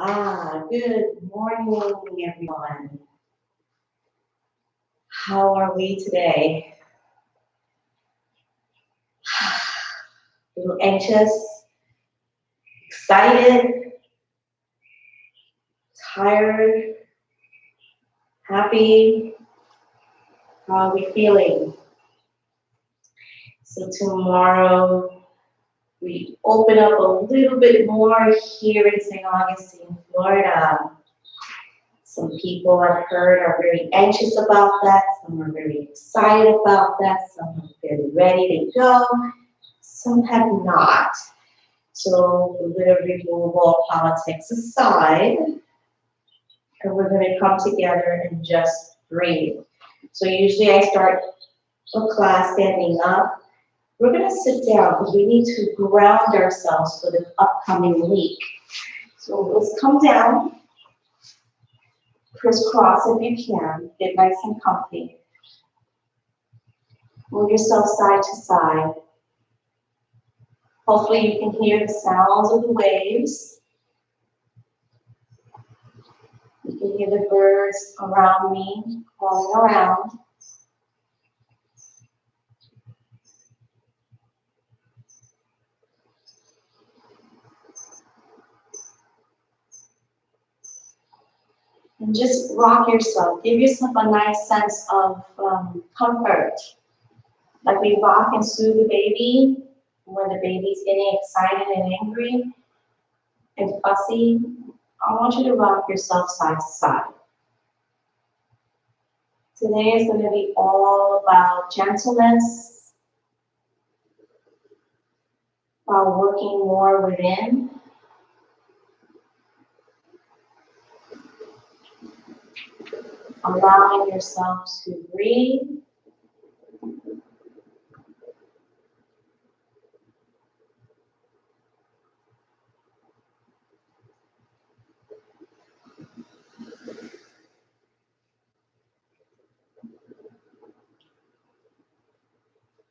Good morning, everyone. How are we today? A little anxious, excited, tired, happy? How are we feeling? So tomorrow we open up a little bit more here in St. Augustine, Florida. Some people I've heard are very anxious about that. Some are very excited about that. Some are very ready to go. Some have not. So we're going to remove all politics aside, and we're going to come together and just breathe. So usually I start a class standing up. We're going to sit down because we need to ground ourselves for the upcoming week. So let's come down. Crisscross if you can. Get nice and comfy. Move yourself side to side. Hopefully you can hear the sounds of the waves. You can hear the birds around me calling around. And just rock yourself. Give yourself a nice sense of comfort. Like we rock and soothe the baby when the baby's getting excited and angry and fussy. I want you to rock yourself side to side. Today is going to be all about gentleness, about working more within. Allowing yourself to breathe.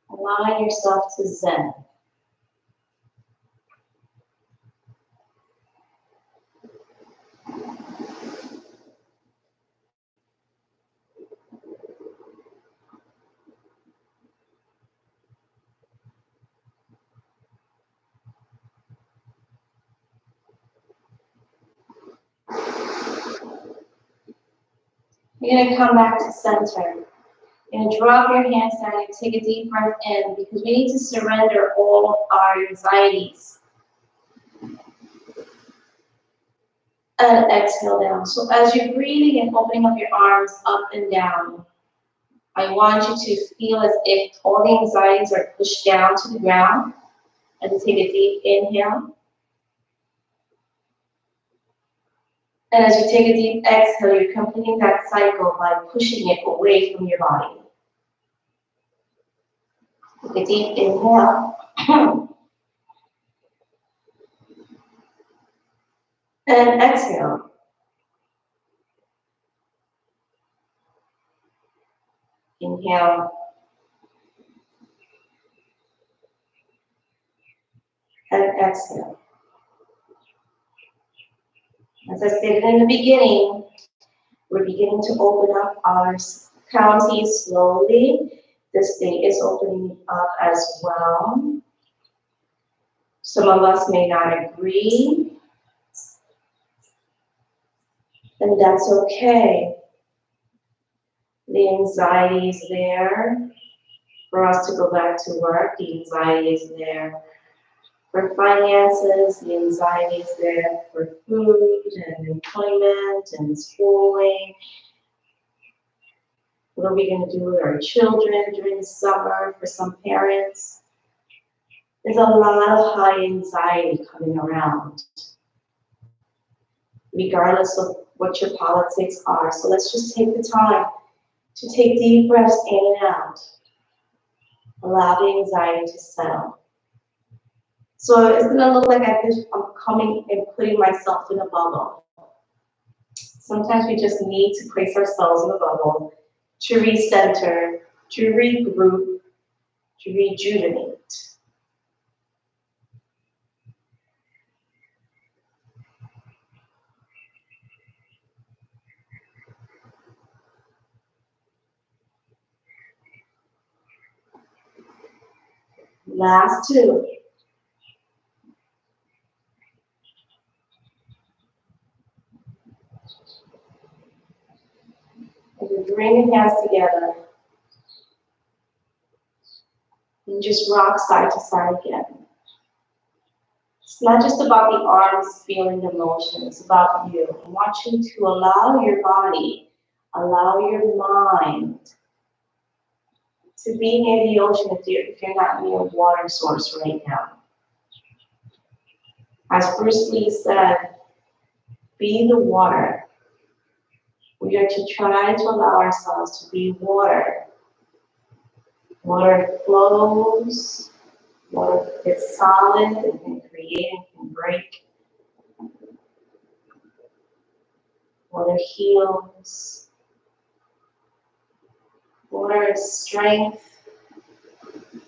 Allowing yourself to zen. You're going to come back to center. You're going to drop your hands down and take a deep breath in because we need to surrender all our anxieties. And exhale down. So as you're breathing and opening up your arms up and down, I want you to feel as if all the anxieties are pushed down to the ground. And take a deep inhale. And as you take a deep exhale, you're completing that cycle by pushing it away from your body. Take a deep inhale. And exhale. Inhale. And exhale. As I stated in the beginning, we're beginning to open up our counties slowly. This day is opening up as well. Some of us may not agree, and that's okay. The anxiety is there for us to go back to work. The anxiety is there for finances. The anxiety is there for food and employment and schooling. What are we going to do with our children during the summer for some parents? There's a lot of high anxiety coming around, regardless of what your politics are. So let's just take the time to take deep breaths in and out. Allow the anxiety to settle. So it's going to look like I'm coming and putting myself in a bubble. Sometimes we just need to place ourselves in a bubble to recenter, to regroup, to rejuvenate. Last two. And you bring your hands together. And just rock side to side again. It's not just about the arms feeling the motion, it's about you. I want you to allow your body, allow your mind to be near the ocean if you're not near a water source right now. As Bruce Lee said, be the water. We are to try to allow ourselves to be water. Water flows, water is solid, it can create and can break. Water heals. Water is strength,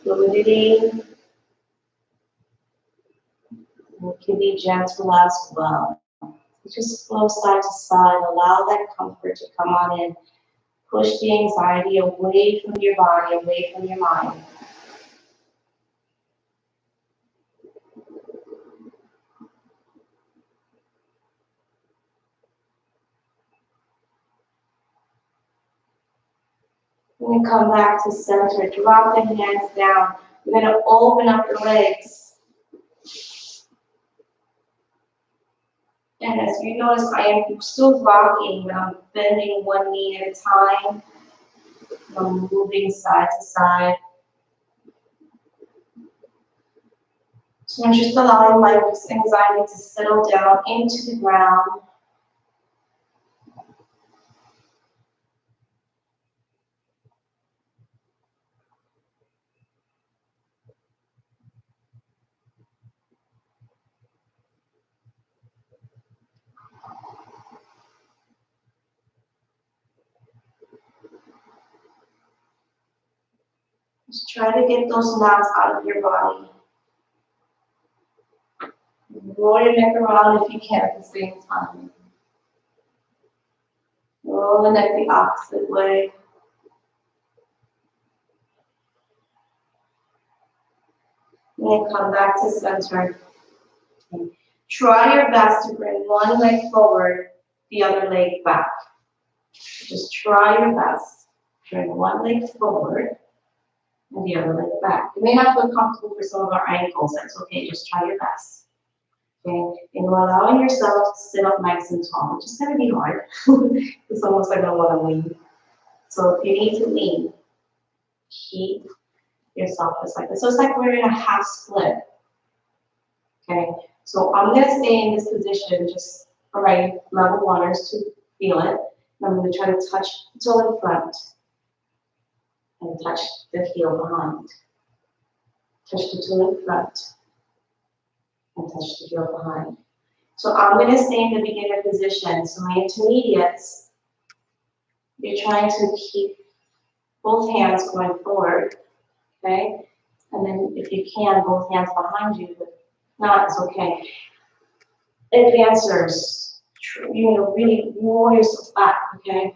fluidity. It can be gentle as well. Just flow side to side, allow that comfort to come on in. Push the anxiety away from your body, away from your mind. When we come back to center, drop the hands down. We're going to open up the legs. And as you notice, I am still rocking, but I'm bending one knee at a time. I'm moving side to side. So I'm just allowing my anxiety to settle down into the ground. Just try to get those knots out of your body. Roll your neck around if you can at the same time. Roll the neck the opposite way. And then come back to center. Okay. Try your best to bring one leg forward, the other leg back. Just try your best. Bring one leg forward and the other leg back. You may not feel comfortable for some of our ankles. That's okay. Just try your best. Okay. And you're allowing yourself to sit up nice and tall. It's just going to be hard. It's almost like I don't want to lean. So if you need to lean, keep yourself just like this. So it's like we're in a half split. Okay. So I'm going to stay in this position just for my level oneers to feel it. And I'm going to try to touch the toe in front and touch the heel behind. Touch the toe in front and touch the heel behind. So I'm going to stay in the beginner position. So my intermediates, you're trying to keep both hands going forward, okay? And then if you can, both hands behind you, but not, it's okay. Advancers, really roll yourself back, okay?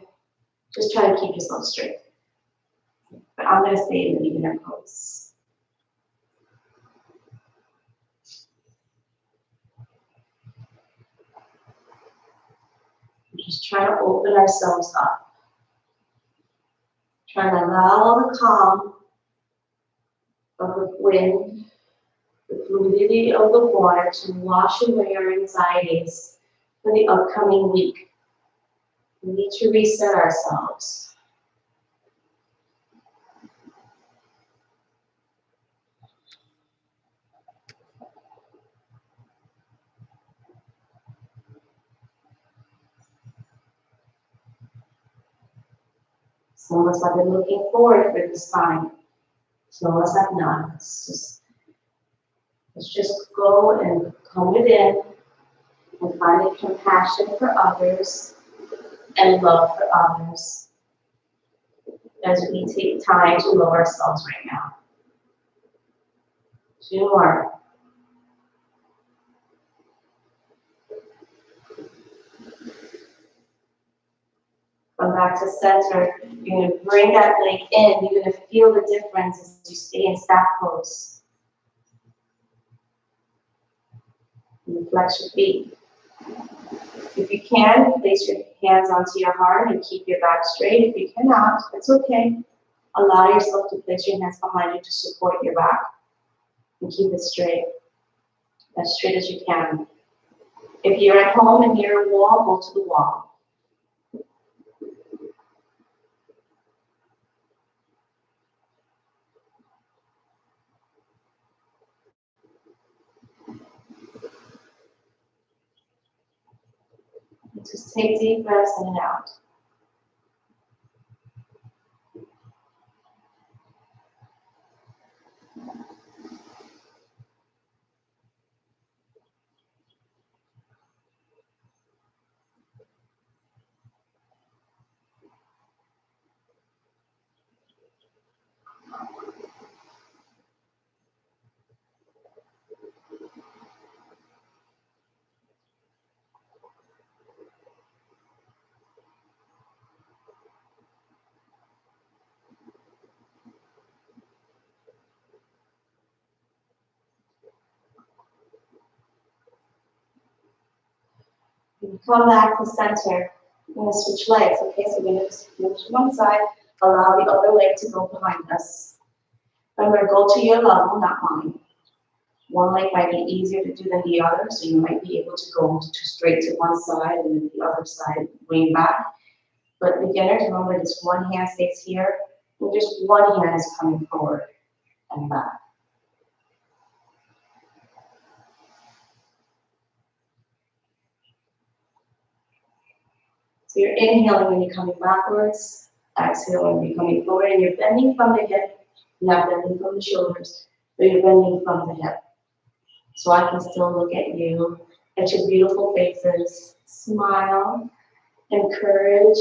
Just try to keep yourself straight. But I'm going to stay in the beginner pose. Just try to open ourselves up. Try to allow the calm of the wind, the fluidity of the water to wash away our anxieties for the upcoming week. We need to reset ourselves. Some of us have been looking forward for this time. Some of us have not. Let's just go and come within and find a compassion for others and love for others as we take time to love ourselves right now. 2 more. Come back to center. You're going to bring that leg in. You're going to feel the difference as you stay in staff pose. And flex your feet. If you can, place your hands onto your heart and keep your back straight. If you cannot, it's okay. Allow yourself to place your hands behind you to support your back and keep it straight, as straight as you can. If you're at home and near a wall, go to the wall. Just take deep breaths in and out. When you come back to center, we're going to switch legs, okay? So we're going to move to one side, allow the other leg to go behind us. Remember, go to your level, not mine. One leg might be easier to do than the other, so you might be able to go straight to one side and then the other side, lean back. But beginners, remember this one hand stays here, and just one hand is coming forward and back. So you're inhaling when you're coming backwards, exhaling when you're coming forward, and you're bending from the hip, not bending from the shoulders, but you're bending from the hip. So I can still look at you, at your beautiful faces, smile, encourage.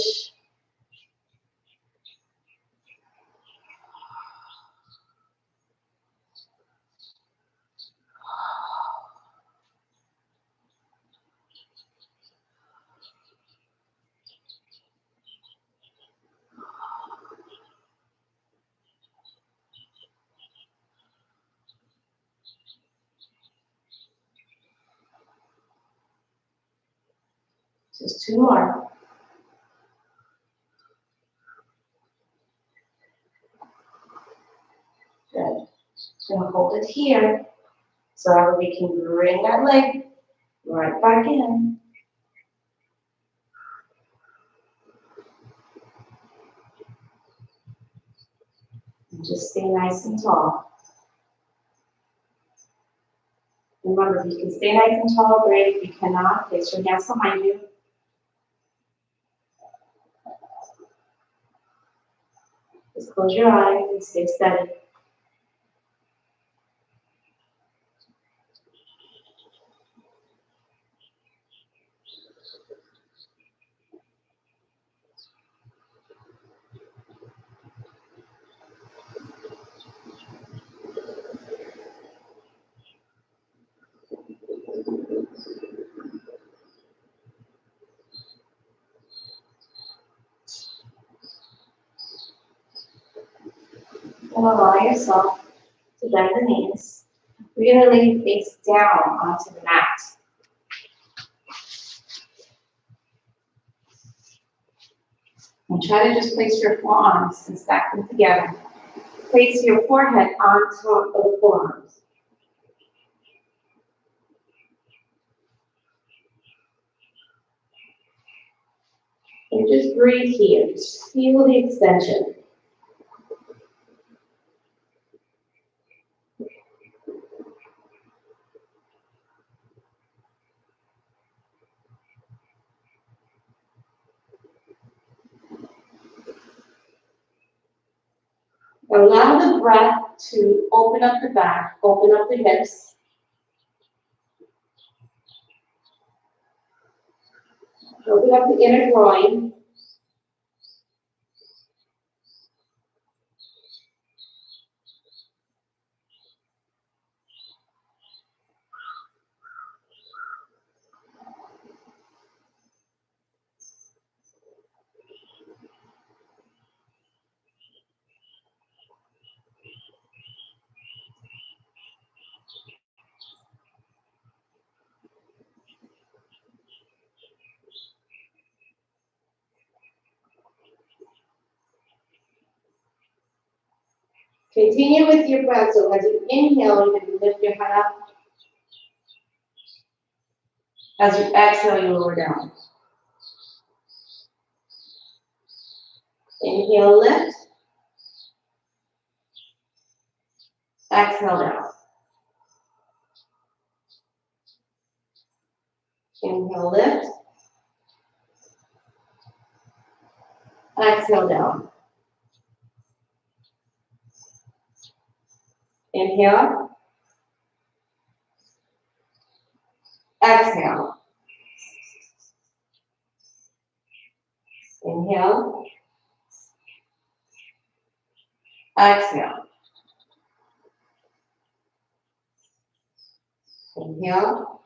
Just two more. Good. Just gonna hold it here so we can bring that leg right back in. And just stay nice and tall. Remember, if you can stay nice and tall, great. If you cannot, place your hands behind you. Just close your eyes and stay steady. And allow yourself to bend the knees. We're going to lay face down onto the mat. And try to just place your forearms and stack them together. Place your forehead on top of the forearms. And just breathe here. Just feel the extension. Allow the breath to open up the back, open up the hips. Open up the inner groin. Continue with your breath. So as you inhale, you can lift your head up. As you exhale, you lower down. Inhale, lift. Exhale down. Inhale, lift. Exhale down. Inhale. Exhale. Inhale. Exhale. Inhale.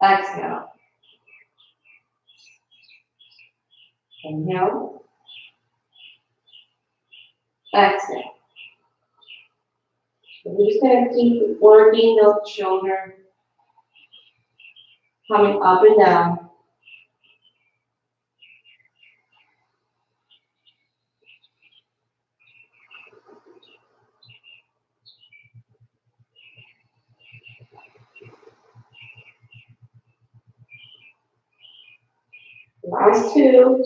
Exhale. Inhale. Exhale. So we're just going to keep working those shoulders, coming up and down. Last two.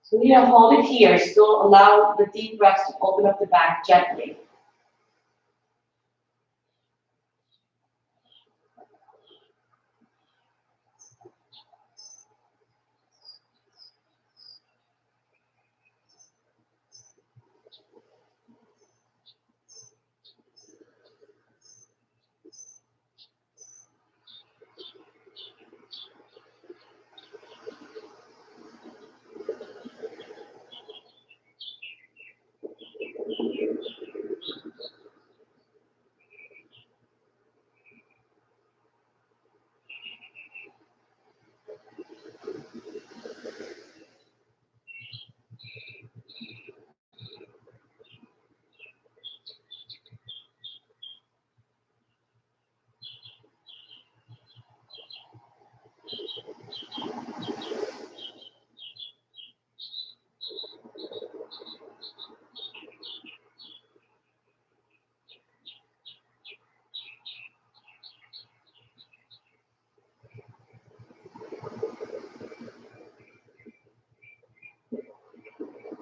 So we're going to hold it here. Still allow the deep breaths to open up the back gently.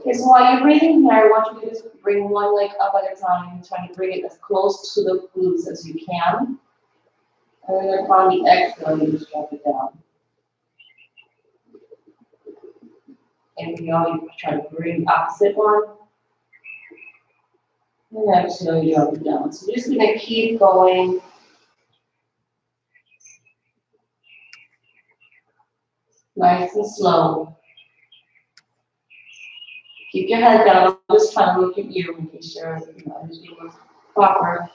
Okay, so while you're breathing here, I want you to just bring one leg up at a time, trying to bring it as close to the glutes as you can. And then upon the exhale, you just drop it down. Inhale, you try to bring the opposite one. And exhale, you drop it down. So you're just going to keep going. Nice and slow. Keep your head down. I'm just trying to look at you, making sure everything was proper.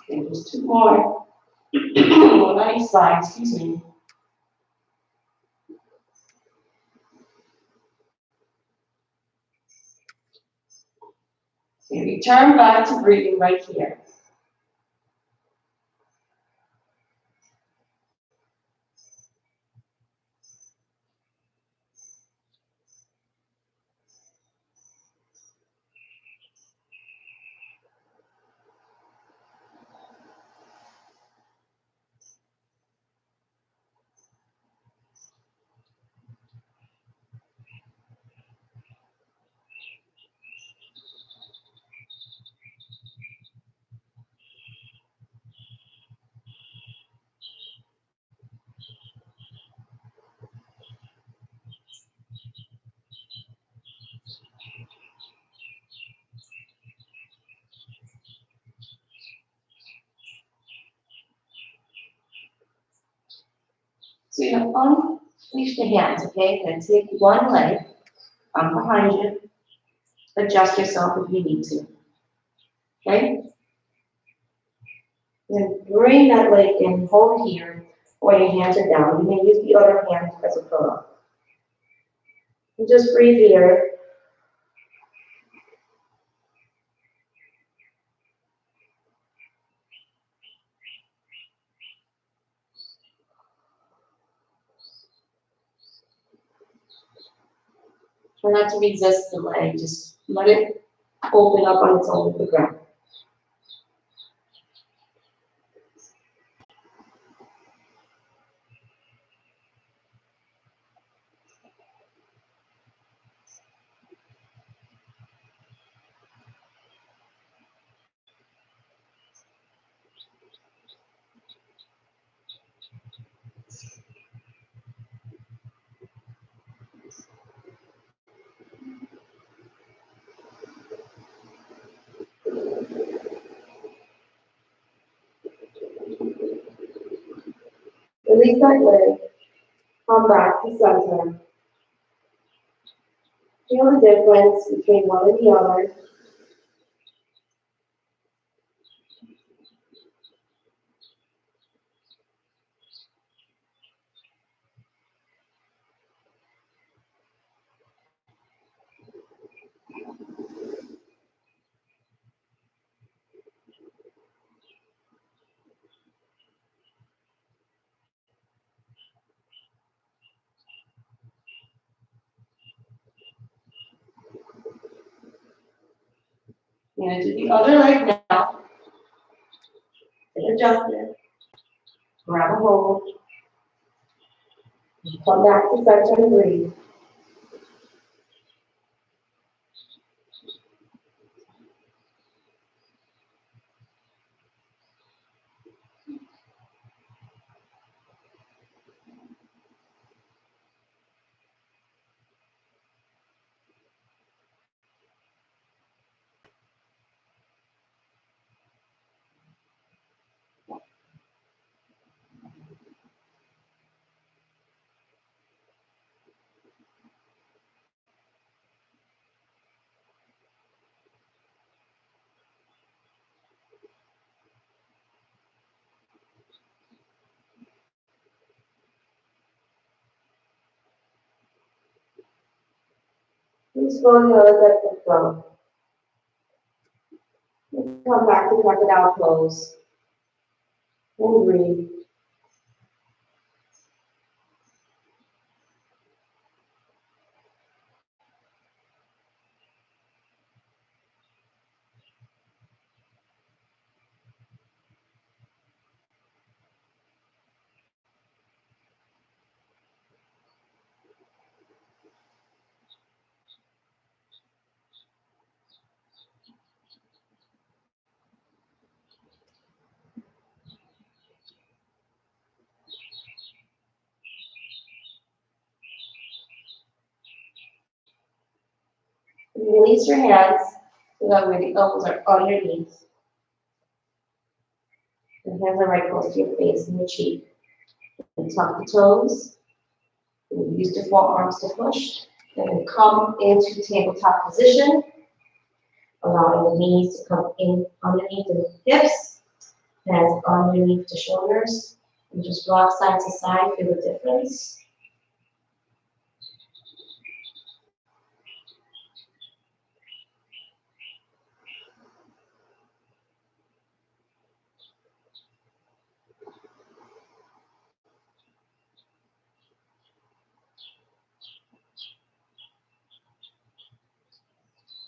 Okay, just two more. One on each side, excuse me. Okay, return back to breathing right here. So you're going to unleash the hands, okay? Then take one leg behind you. Adjust yourself if you need to. Okay? Then bring that leg in, hold here, or your hands are down. You may use the other hand as a pillow. And just breathe here. Try not to resist the leg, just let it open up on its own with the ground. Release that leg, come back to center. Feel the difference between one and the other. You're going to do the other leg now. Adjust it. Grab a hold. Come back to center and breathe. Please slowly let that go. Come back to crocodile pose. And breathe. Release your hands so that way the elbows are underneath. The hands are right close to your face and your cheek. And tuck the toes. And use the forearms to push. Then come into tabletop position. Allowing the knees to come in underneath the hips. Hands underneath the shoulders. And just rock side to side. Feel the difference.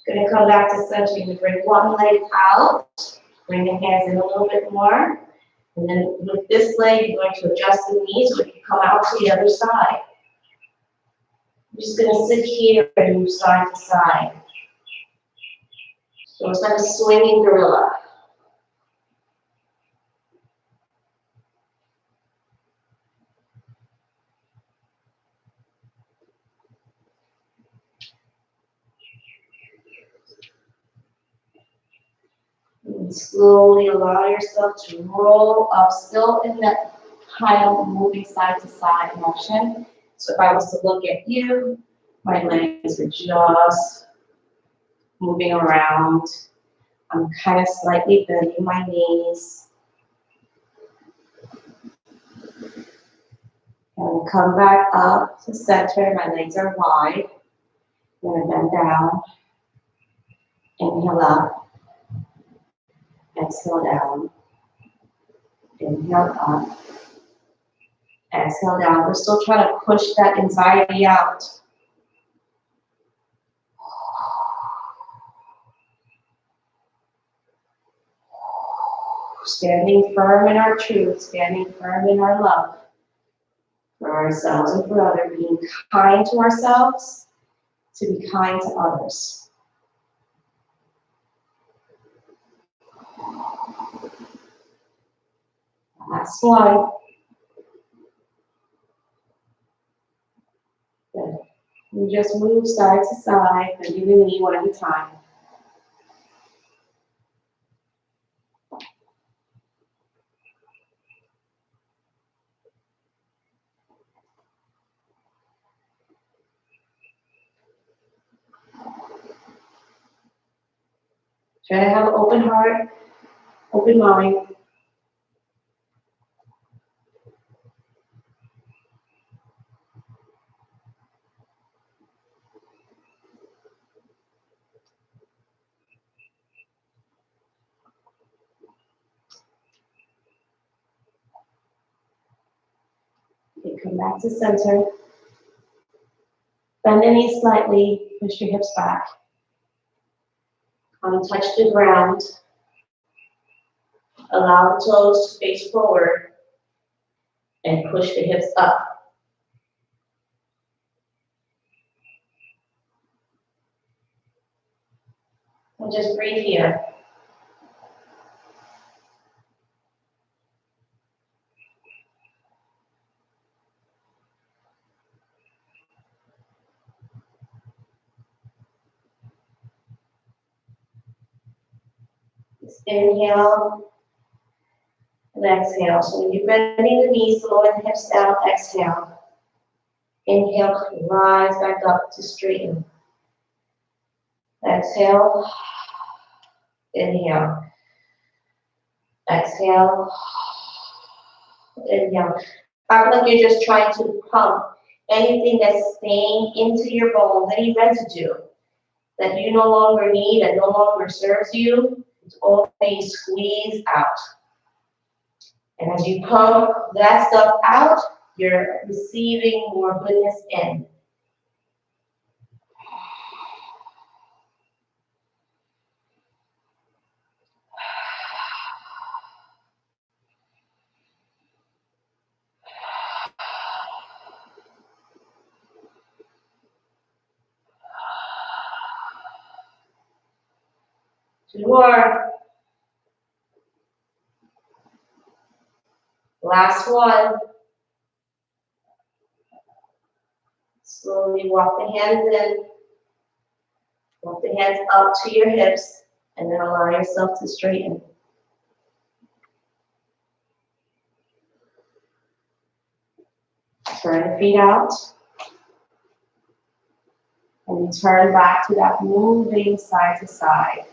Gonna come back to center. You're gonna bring one leg out. Bring the hands in a little bit more. And then with this leg, you're going to adjust the knees so it can come out to the other side. I'm just gonna sit here and move side to side. So it's like a swinging gorilla. And slowly allow yourself to roll up, still in that kind of moving side to side motion. So if I was to look at you, my legs are just moving around. I'm kind of slightly bending my knees. And come back up to center. My legs are wide. I'm going to bend down. Inhale up. Exhale down. Inhale up. Exhale down. We're still trying to push that anxiety out. Standing firm in our truth, standing firm in our love for ourselves and for others, being kind to ourselves, to be kind to others. Last one. Good. You just move side to side, bending the knee one at a time. Try to have an open heart, open mind. Okay, come back to center. Bend the knees slightly, push your hips back. Touch the ground. Allow the toes to face forward and push the hips up. And just breathe here. Just inhale and exhale. So when you're bending the knees, lower the hips down, exhale. Inhale, rise back up to straighten. Exhale. Inhale. Exhale. Inhale. Act like you're just trying to pump anything that's staying into your bones, any residue that you no longer need and no longer serves you. It's all being squeezed out. And as you pump that stuff out, you're receiving more goodness in. Two more. Last one. Slowly walk the hands in. Walk the hands up to your hips, and then allow yourself to straighten. Turn the feet out. And you turn back to that moving side to side.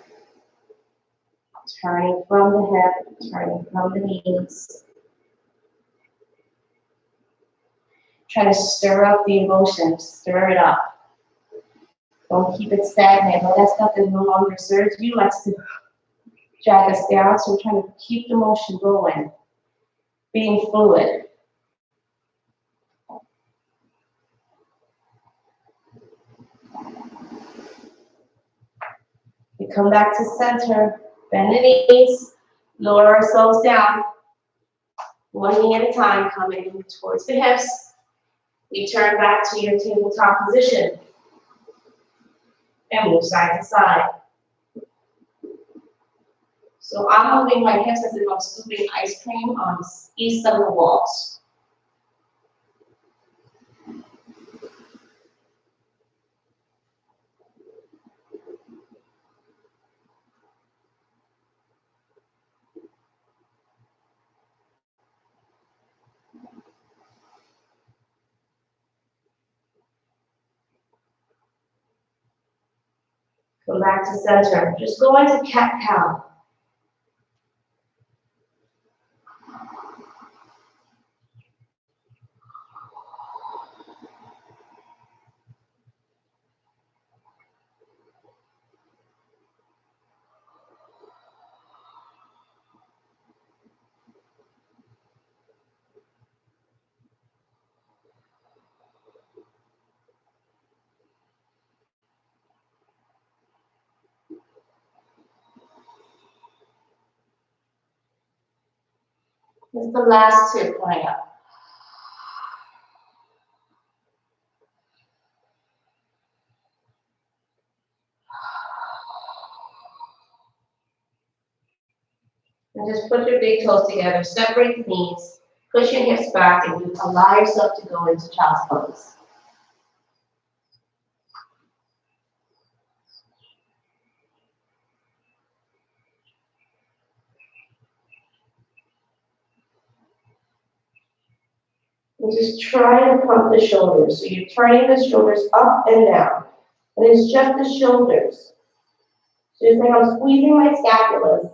Turning from the hip, turning from the knees. Try to stir up the emotions, stir it up. Don't keep it stagnant. All that stuff that no longer serves you likes to drag us down, so we're trying to keep the motion going, being fluid. We come back to center, bend the knees, lower ourselves down, one knee at a time, coming towards the hips. We turn back to your tabletop position and move side to side. So I'm moving my hips as if I'm scooping ice cream on each of the walls. Come back to center. Just go into cat-cow. This is the last two coming up. And just put your big toes together, separate the knees, push your hips back, and you allow yourself to go into child's pose. And just try to pump the shoulders. So you're turning the shoulders up and down. And it's just the shoulders. So it's like I'm squeezing my scapulas.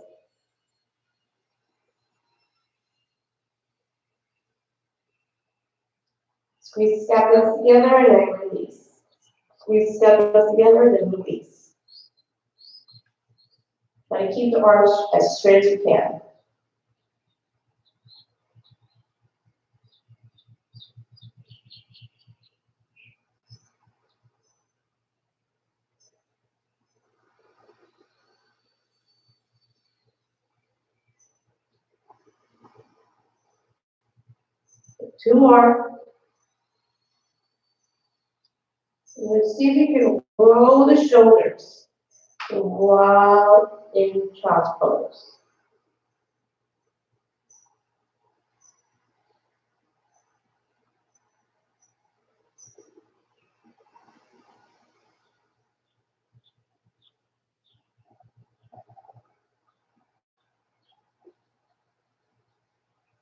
Squeeze the scapulas together and then release. Squeeze the scapulas together and then release. Try to keep the arms as straight as you can. Two more. And let's see if you can roll the shoulders while in child's pose.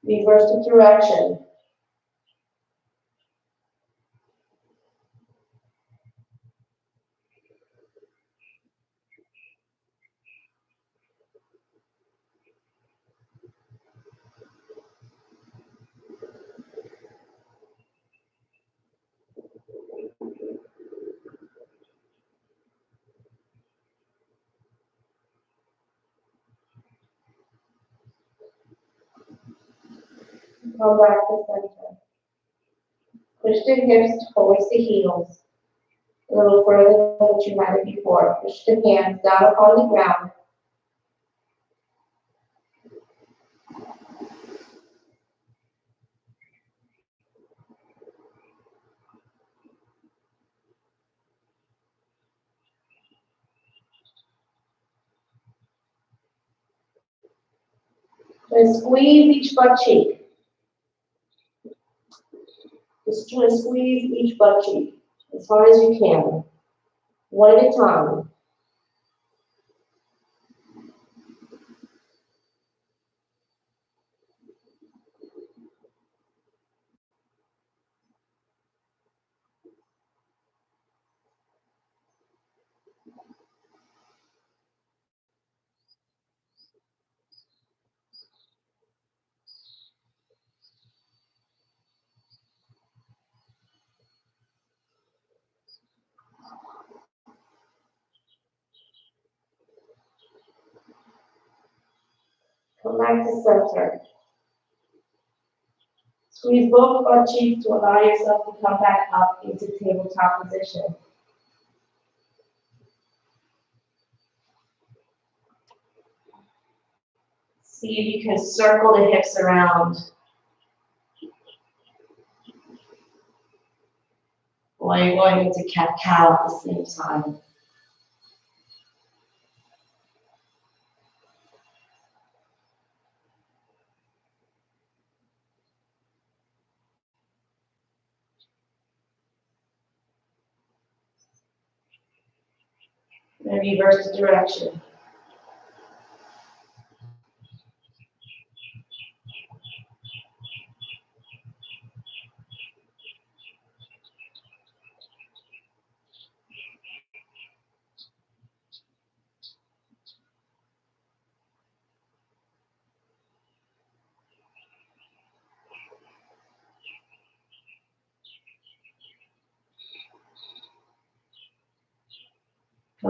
Reverse the direction. Come back to center. Push the hips towards the heels. A little further than what you had it before. Push the hands down upon the ground. And squeeze each butt cheek. Just try to squeeze each butt cheek as hard as you can. One at a time. Come back to center. Squeeze both butt cheeks to allow yourself to come back up into tabletop position. See if you can circle the hips around while you're going into cat-cow at the same time. And reverse the direction.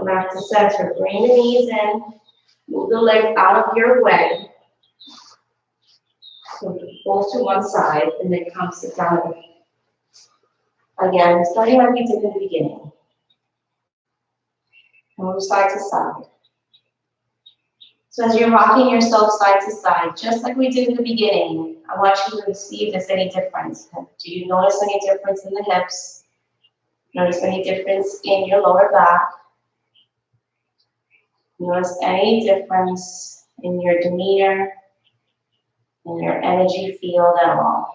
back to center. Bring the knees in. Move the legs out of your way. So both to one side, and then come sit down. Again, starting like we did in the beginning. Move side to side. So as you're rocking yourself side to side, just like we did in the beginning, I want you to see if there's any difference. Do you notice any difference in the hips? Notice any difference in your lower back? Notice any difference in your demeanor, in your energy field at all?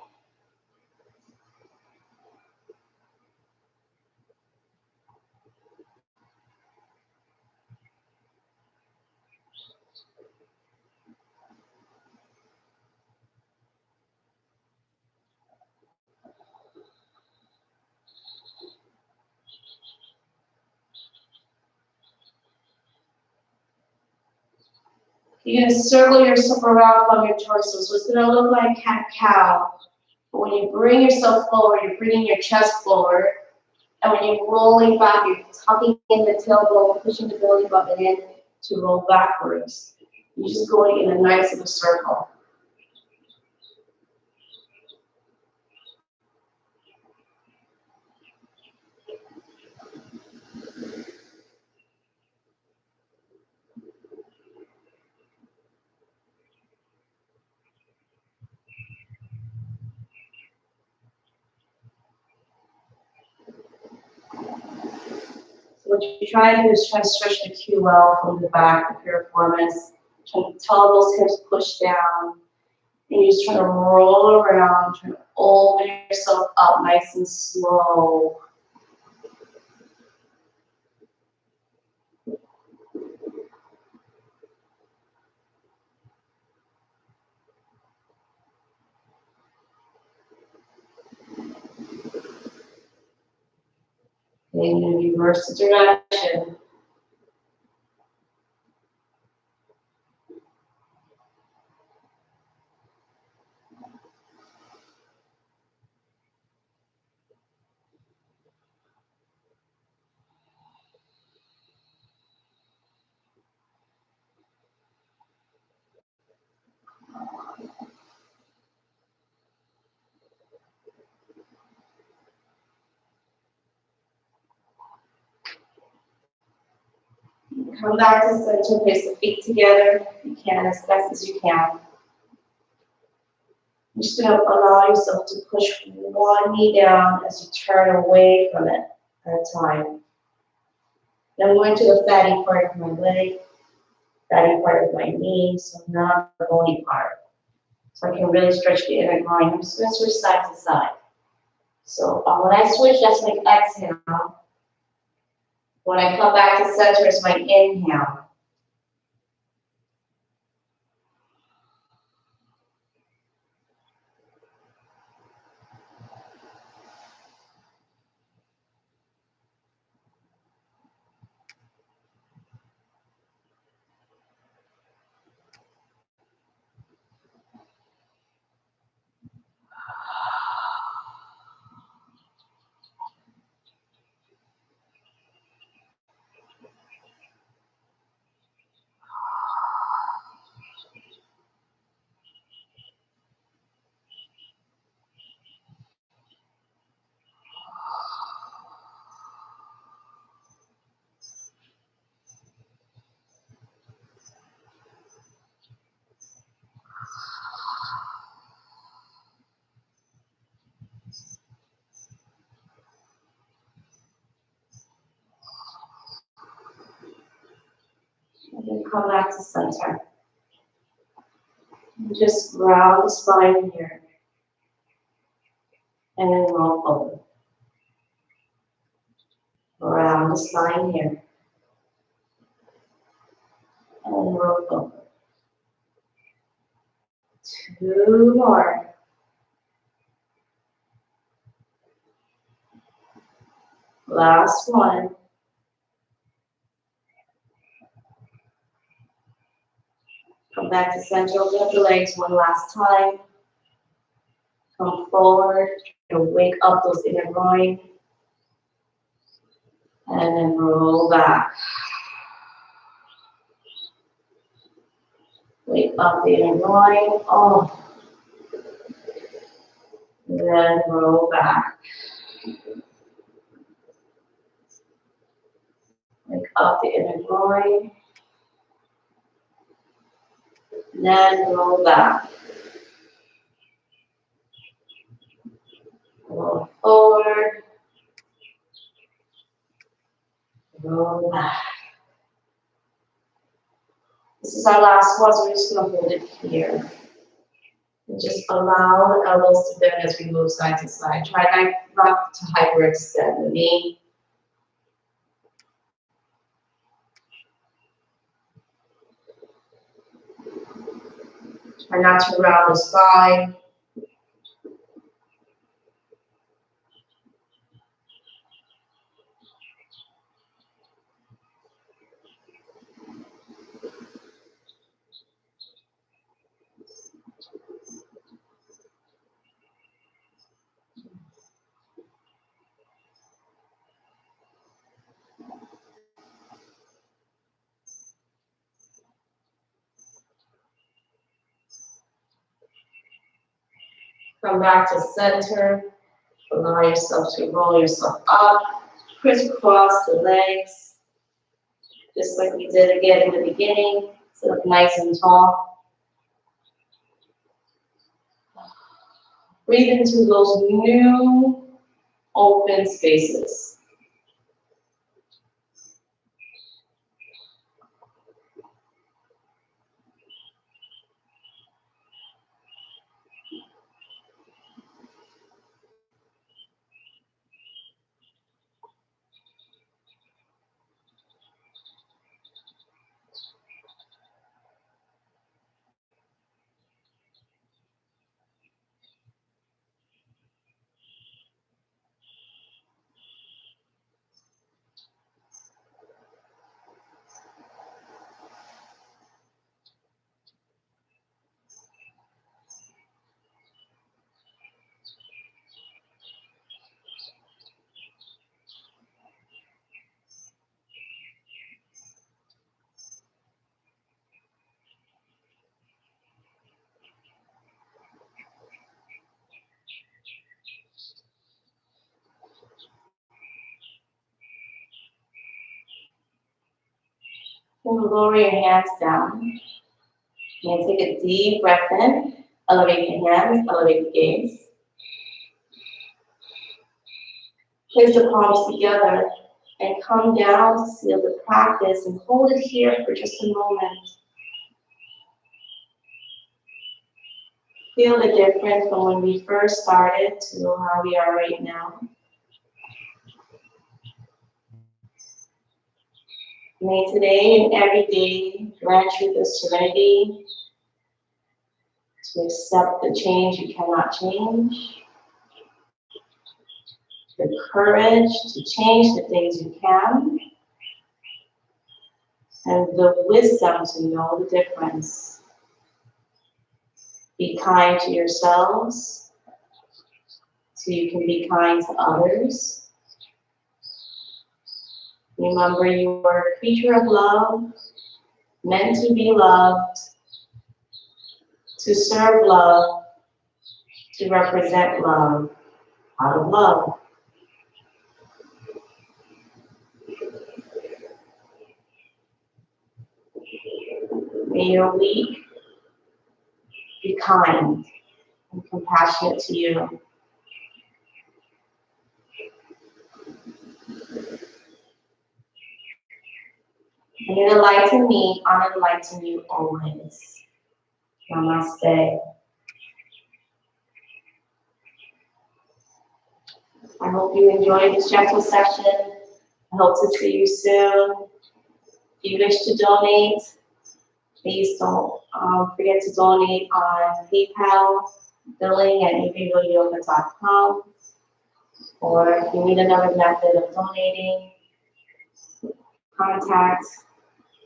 You're going to circle yourself around on your torso. So it's going to look like cat-cow. But when you bring yourself forward, you're bringing your chest forward. And when you're rolling back, you're tucking in the tailbone, pushing the belly button in to roll backwards. You're just going in a nice little circle. What you try to do is try to stretch the QL from the back, the piriformis. Try to tell those hips push down. And you just try to roll around, try to open yourself up nice and slow. And you reverse the direction. Come back to center, place the feet together. You can as best as you can. You're just going to allow yourself to push one knee down as you turn away from it at a time. Then I'm going to the fatty part of my leg, fatty part of my knee, so not the bony part. So I can really stretch the inner groin. I'm just going to switch side to side. So when I switch, that's my exhale. When I come back to center, it's my inhale. And then come back to center. And just round the spine here. And then roll forward. Round the spine here. And then roll forward. 2 more. Last one. Come back to center, open up the legs one last time. Come forward, try to wake up those inner groin. And then roll back. Wake up the inner groin. Oh. And then roll back. Wake up the inner groin. And then roll back. Roll forward. Roll back. This is our last one, so we're just going to hold it here. And just allow the elbows to bend as we move side to side. Try not to hyperextend the knee. Try not to round the spine. Come back to center. Allow yourself to roll yourself up. Crisscross the legs. Just like we did again in the beginning. Sit up nice and tall. Breathe into those new open spaces. Then lower your hands down. And take a deep breath in. Elevate your hands, elevate the gaze. Place the palms together and come down to seal the practice and hold it here for just a moment. Feel the difference from when we first started to how we are right now. May today and every day grant you the serenity to accept the change you cannot change, the courage to change the things you can, and the wisdom to know the difference. Be kind to yourselves so you can be kind to others. Remember, you are a creature of love, meant to be loved, to serve love, to represent love, out of love. May your week be kind and compassionate to you. And enlighten me, I enlighten you always. Namaste. I hope you enjoyed this gentle session. I hope to see you soon. If you wish to donate, please don't forget to donate on PayPal, billing at evengoyoga.com. Or if you need another method of donating, contact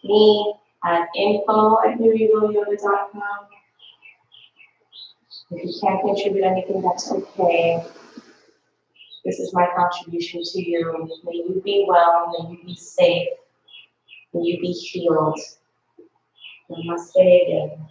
me at info@evengoyoga.com. If you can't contribute anything, that's okay. This is my contribution to you. May you be well, may you be safe, may you be healed. Namaste again.